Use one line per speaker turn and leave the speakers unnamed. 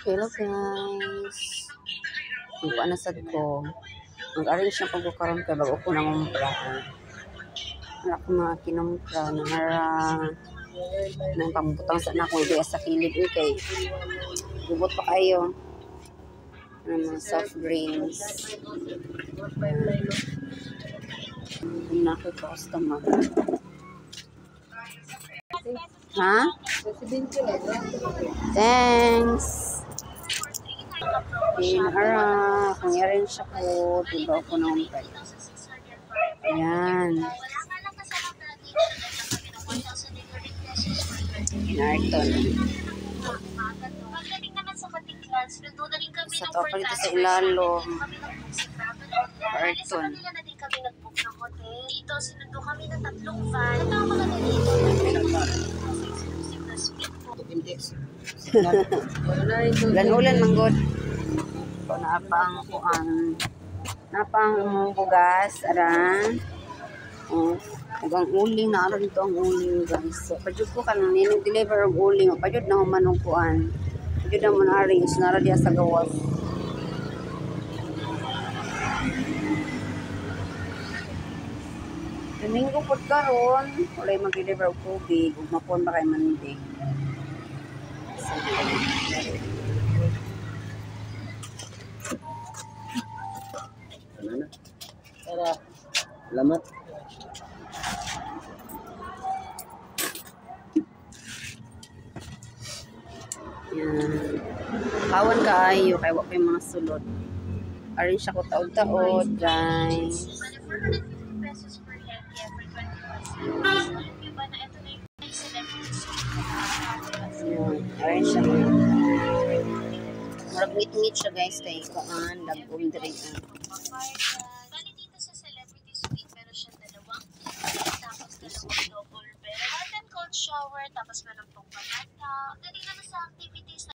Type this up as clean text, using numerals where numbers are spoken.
Hello guys. Ang nasad ko. Mag-arrange na pagkukaroon ka bago ko nangumpra. Wala ko mga kinumpra na hara nang pambutang sa na kung sa kilid. Okay. Gubot pa kayo. Mga soft drinks. Nako customer. Ha? Thanks. Pinara, kung i-arrange ako, diba ako ng umpay. Ayan. Narton. Sa to pa dito sa ilalong. Narton.
Dito, sinundo kami ng 3 van. Ito mga nalito.
Ulan-ulan manggod. So, napang bugas, aran. Ang uling, naroon dito ang uling, guys. So, pajud ko ka nang deliver ang uling. Pajud na humanong kuan. Pajud na mo na-arrange, naroon diya sa gawas. Domingo po karon, walay mag-deliver og tubig, ug mapon ba kay Monday.
Tara, salamat.
Yan. Kawan kaayo kay wa pay mga sulod. Arrange ako taod-taod, guys.
pesos per head every 21 cents. Iba na ito na yung celebrity suite.
Yan. Arrange ako. Marag meet siya, guys, kay kuan dagom diri.
Bali dito sa celebrity suite, meron siya 2 tapos 2 double bed, hot and cold shower, tapos meron pong banana. Pwede naman sa activities